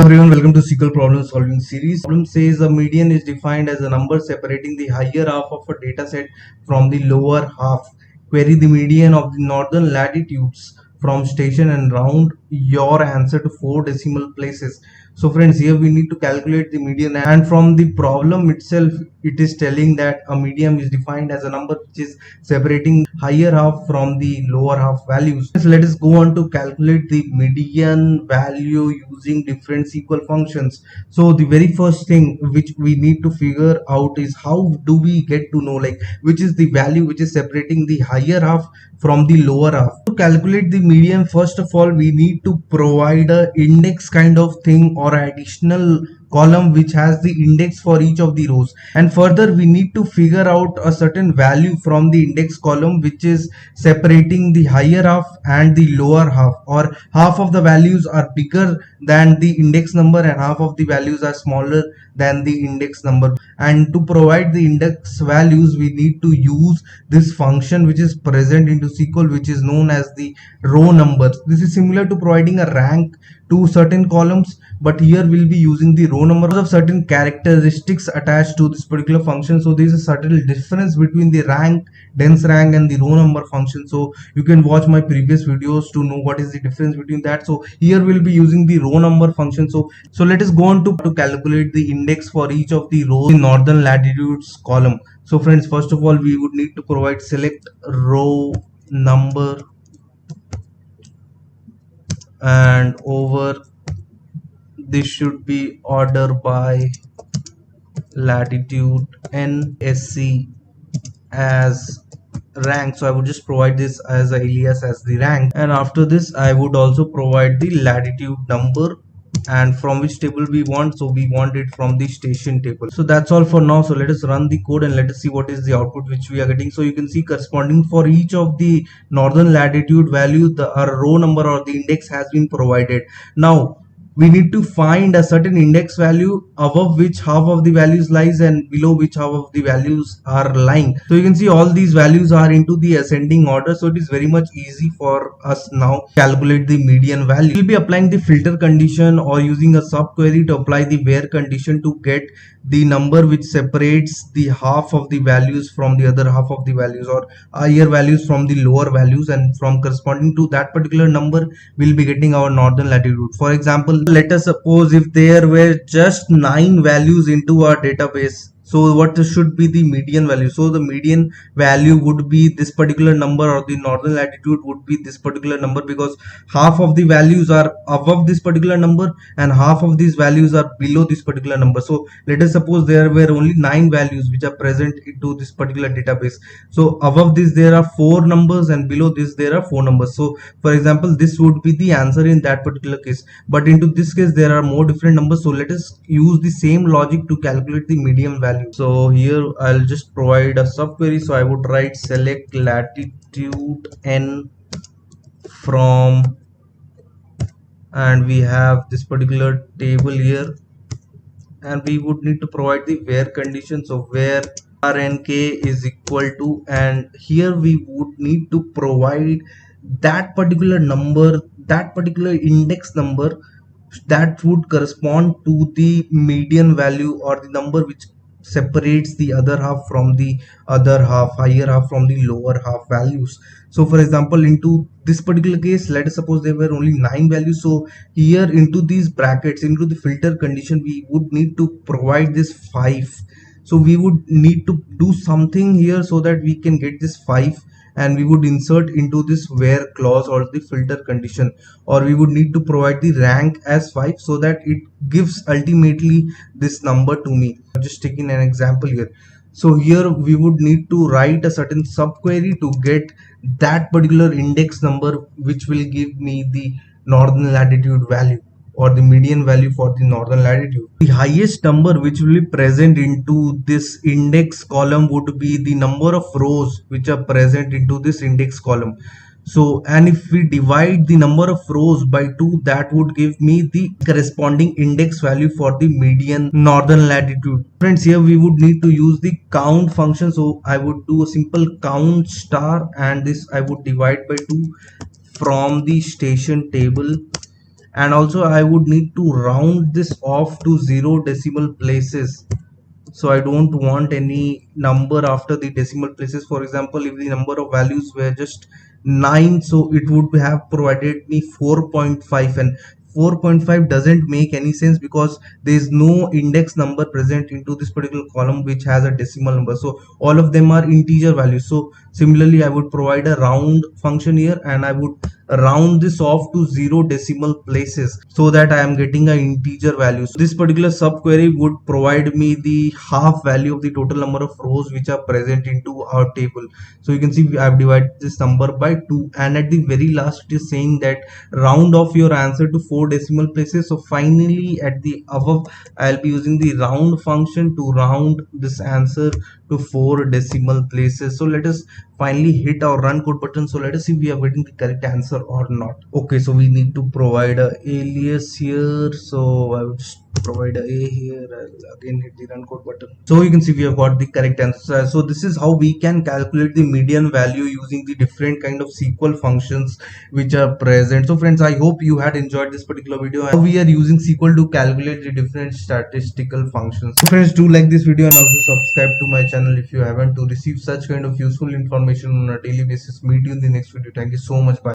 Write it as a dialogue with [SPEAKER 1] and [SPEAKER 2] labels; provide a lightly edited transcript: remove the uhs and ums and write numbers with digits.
[SPEAKER 1] Everyone, welcome to SQL problem solving series. Problem says a median is defined as a number separating the higher half of a data set from the lower half. Query the median of the northern latitudes from station and round your answer to 4 decimal places. So friends, here we need to calculate the median, and from the problem itself it is telling that a median is defined as a number which is separating higher half from the lower half values. So let us go on to calculate the median value using different SQL functions. So the very first thing which we need to figure out is how do we get to know like which is the value which is separating the higher half from the lower half. To calculate the median, first of all we need to provide a index kind of thing or additional column which has the index for each of the rows, and further we need to figure out a certain value from the index column which is separating the higher half and the lower half, or half of the values are bigger than the index number and half of the values are smaller than the index number. And to provide the index values we need to use this function which is present into SQL, which is known as the row numbers. This is similar to providing a rank to certain columns, but here we'll be using the row number of certain characteristics attached to this particular function. So there is a subtle difference between the rank, dense rank and the row number function. So you can watch my previous videos to know what is the difference between that. So here we'll be using the row number function. So let us go on to calculate the index for each of the rows in northern latitudes column. So friends, first of all we would need to provide select row number, and over this should be order by latitude NSC as rank. So I would just provide this as a alias as the rank, and after this I would also provide the latitude number and from which table we want. So we want it from the station table. So that's all for now. So let us run the code and let us see what is the output which we are getting. So you can see corresponding for each of the northern latitude value, the row number or the index has been provided. Now we need to find a certain index value above which half of the values lies and below which half of the values are lying. So you can see all these values are into the ascending order, so it is very much easy for us now to calculate the median value. We'll be applying the filter condition or using a subquery to apply the where condition to get the number which separates the half of the values from the other half of the values, or higher values from the lower values, and from corresponding to that particular number we'll be getting our northern latitude. For example, let us suppose if there were just 9 values into our database, so what should be the median value? So the median value would be this particular number, or the northern latitude would be this particular number, because half of the values are above this particular number and half of these values are below this particular number. So let us suppose there were only 9 values which are present into this particular database. So above this there are 4 numbers and below this there are 4 numbers. So for example, this would be the answer in that particular case, but into this case there are more different numbers. So let us use the same logic to calculate the median value. So here I'll just provide a subquery. So I would write select latitude n from, and we have this particular table here, and we would need to provide the where condition. So where rnk is equal to, and here we would need to provide that particular number, that particular index number that would correspond to the median value, or the number which separates the other half from the other half, higher half from the lower half values. So for example, into this particular case, let us suppose there were only 9 values. So here into these brackets, into the filter condition, we would need to provide this 5. So we would need to do something here so that we can get this 5, and we would insert into this where clause or the filter condition, or we would need to provide the rank as 5 so that it gives ultimately this number to me. I'm just taking an example here. So here we would need to write a certain subquery to get that particular index number which will give me the northern latitude value, or the median value for the northern latitude. The highest number which will be present into this index column would be the number of rows which are present into this index column. So, and if we divide the number of rows by 2, that would give me the corresponding index value for the median northern latitude. Friends, here we would need to use the count function. So I would do a simple count star, and this I would divide by 2 from the station table, and also I would need to round this off to 0 decimal places. So I don't want any number after the decimal places. For example, if the number of values were just 9, so it would have provided me 4.5, and 4.5 doesn't make any sense because there is no index number present into this particular column which has a decimal number, so all of them are integer values. So similarly I would provide a round function here, and I would round this off to 0 decimal places so that I am getting an integer value. So this particular subquery would provide me the half value of the total number of rows which are present into our table. So you can see I have divided this number by 2, and at the very last it is saying that round off your answer to 4 decimal places. So finally at the above I'll be using the round function to round this answer to 4 decimal places. So let us finally hit our run code button. So let us see if we are getting the correct answer or not. Okay, so we need to provide a alias here. So I will just provide a here. I'll again hit the run code button. So you can see we have got the correct answer. So this is how we can calculate the median value using the different kind of SQL functions which are present. So friends, I hope you had enjoyed this particular video. How we are using SQL to calculate the different statistical functions. So friends, do like this video and also subscribe to my channel if you haven't, to receive such kind of useful information on a daily basis. Meet you in the next video. Thank you so much. Bye.